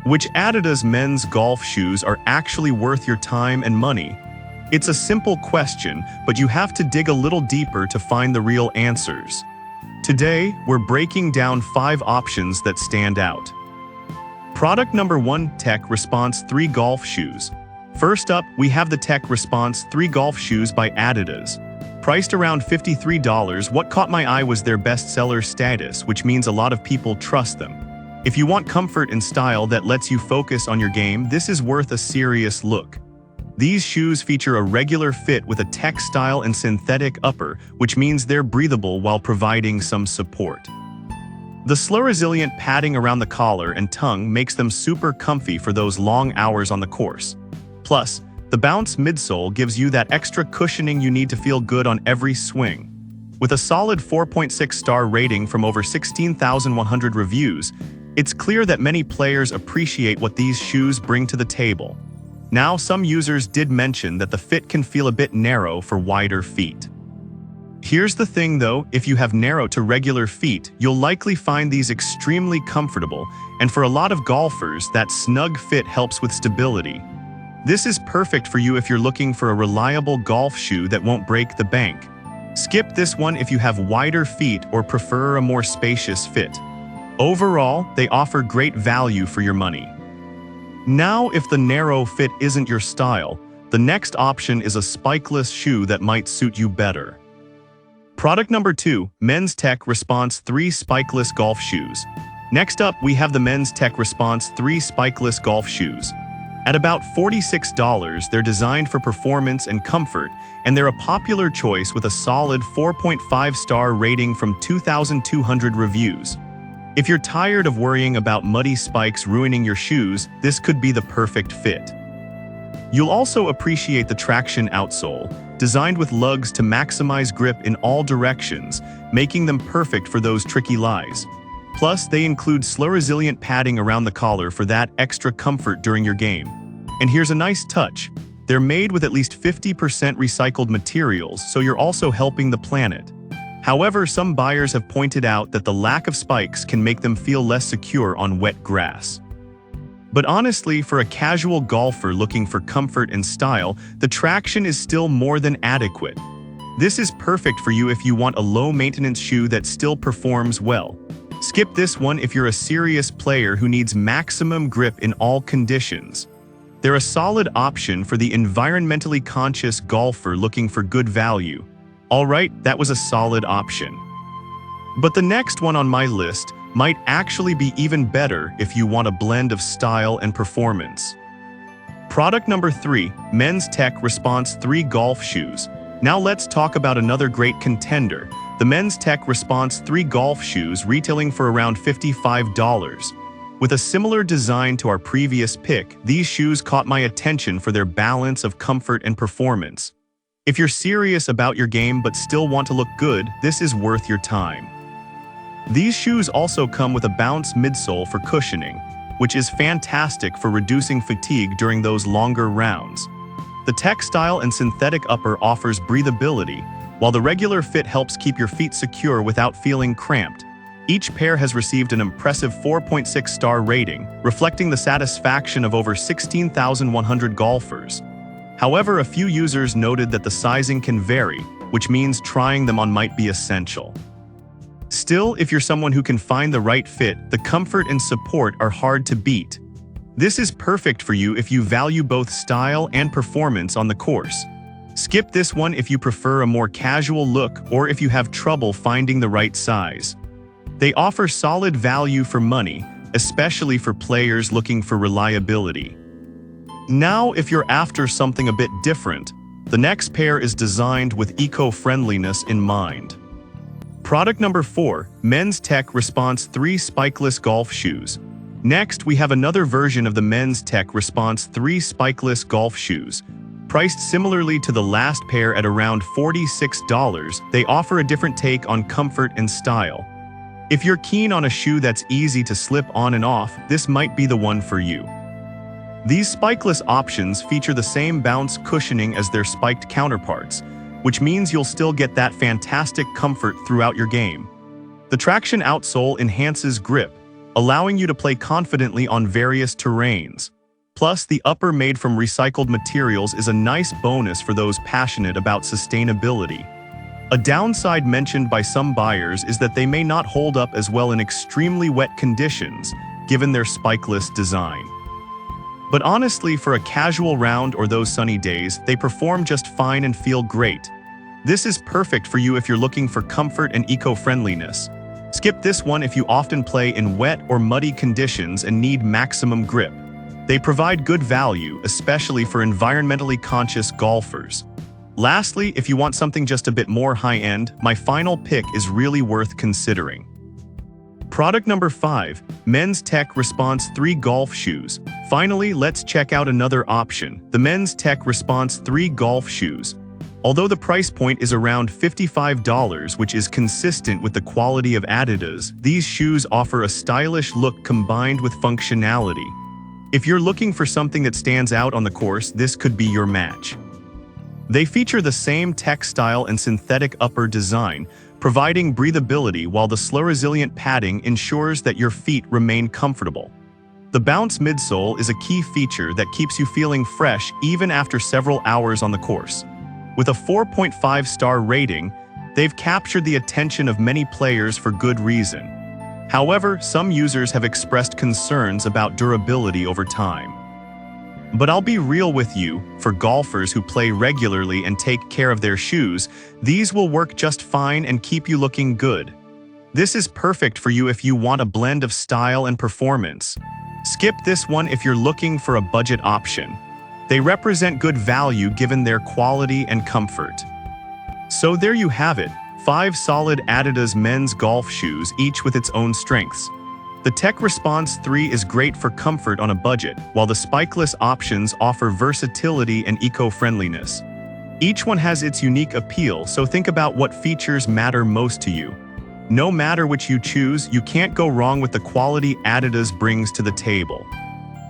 Which Adidas men's golf shoes are actually worth your time and money? It's a simple question, but you have to dig a little deeper to find the real answers. Today, we're breaking down 5 options that stand out. Product number 1, Tech Response 3 Golf Shoes. First up, we have the Tech Response 3 Golf Shoes by Adidas. Priced around $53, what caught my eye was their bestseller status, which means a lot of people trust them. If you want comfort and style that lets you focus on your game, this is worth a serious look. These shoes feature a regular fit with a textile and synthetic upper, which means they're breathable while providing some support. The slow-resilient padding around the collar and tongue makes them super comfy for those long hours on the course. Plus, the bounce midsole gives you that extra cushioning you need to feel good on every swing. With a solid 4.6-star rating from over 16,100 reviews, it's clear that many players appreciate what these shoes bring to the table. Now, some users did mention that the fit can feel a bit narrow for wider feet. Here's the thing though, if you have narrow to regular feet, you'll likely find these extremely comfortable, and for a lot of golfers, that snug fit helps with stability. This is perfect for you if you're looking for a reliable golf shoe that won't break the bank. Skip this one if you have wider feet or prefer a more spacious fit. Overall, they offer great value for your money. Now, if the narrow fit isn't your style, the next option is a spikeless shoe that might suit you better. Product number 2, Men's Tech Response 3 Spikeless Golf Shoes. Next up, we have the Men's Tech Response 3 Spikeless Golf Shoes. At about $46, they're designed for performance and comfort, and they're a popular choice with a solid 4.5-star rating from 2,200 reviews. If you're tired of worrying about muddy spikes ruining your shoes, this could be the perfect fit. You'll also appreciate the traction outsole, designed with lugs to maximize grip in all directions, making them perfect for those tricky lies. Plus, they include slow-resilient padding around the collar for that extra comfort during your game. And here's a nice touch. They're made with at least 50% recycled materials, so you're also helping the planet. However, some buyers have pointed out that the lack of spikes can make them feel less secure on wet grass. But honestly, for a casual golfer looking for comfort and style, the traction is still more than adequate. This is perfect for you if you want a low-maintenance shoe that still performs well. Skip this one if you're a serious player who needs maximum grip in all conditions. They're a solid option for the environmentally conscious golfer looking for good value. Alright, that was a solid option. But the next one on my list might actually be even better if you want a blend of style and performance. Product number 3, Men's Tech Response 3 Golf Shoes. Now let's talk about another great contender, the Men's Tech Response 3 Golf Shoes, retailing for around $55. With a similar design to our previous pick, these shoes caught my attention for their balance of comfort and performance. If you're serious about your game but still want to look good, this is worth your time. These shoes also come with a bounce midsole for cushioning, which is fantastic for reducing fatigue during those longer rounds. The textile and synthetic upper offers breathability, while the regular fit helps keep your feet secure without feeling cramped. Each pair has received an impressive 4.6-star rating, reflecting the satisfaction of over 16,100 golfers. However, a few users noted that the sizing can vary, which means trying them on might be essential. Still, if you're someone who can find the right fit, the comfort and support are hard to beat. This is perfect for you if you value both style and performance on the course. Skip this one if you prefer a more casual look or if you have trouble finding the right size. They offer solid value for money, especially for players looking for reliability. Now, if you're after something a bit different, the next pair is designed with eco-friendliness in mind. Product number 4, Men's Tech Response 3 Spikeless Golf Shoes. Next, we have another version of the Men's Tech Response 3 Spikeless Golf Shoes. Priced similarly to the last pair at around $46, they offer a different take on comfort and style. If you're keen on a shoe that's easy to slip on and off, this might be the one for you. These spikeless options feature the same bounce cushioning as their spiked counterparts, which means you'll still get that fantastic comfort throughout your game. The traction outsole enhances grip, allowing you to play confidently on various terrains. Plus, the upper made from recycled materials is a nice bonus for those passionate about sustainability. A downside mentioned by some buyers is that they may not hold up as well in extremely wet conditions, given their spikeless design. But honestly, for a casual round or those sunny days, they perform just fine and feel great. This is perfect for you if you're looking for comfort and eco-friendliness. Skip this one if you often play in wet or muddy conditions and need maximum grip. They provide good value, especially for environmentally conscious golfers. Lastly, if you want something just a bit more high-end, my final pick is really worth considering. Product number 5, Men's Tech Response 3 Golf Shoes. Finally, let's check out another option, the Men's Tech Response 3 Golf Shoes. Although the price point is around $55, which is consistent with the quality of Adidas, these shoes offer a stylish look combined with functionality. If you're looking for something that stands out on the course, this could be your match. They feature the same textile and synthetic upper design, providing breathability while the slow-resilient padding ensures that your feet remain comfortable. The bounce midsole is a key feature that keeps you feeling fresh even after several hours on the course. With a 4.5-star rating, they've captured the attention of many players for good reason. However, some users have expressed concerns about durability over time. But I'll be real with you, for golfers who play regularly and take care of their shoes, these will work just fine and keep you looking good. This is perfect for you if you want a blend of style and performance. Skip this one if you're looking for a budget option. They represent good value given their quality and comfort. So there you have it, 5 solid Adidas men's golf shoes, each with its own strengths. The Tech Response 3 is great for comfort on a budget, while the spikeless options offer versatility and eco-friendliness. Each one has its unique appeal, so think about what features matter most to you. No matter which you choose, you can't go wrong with the quality Adidas brings to the table.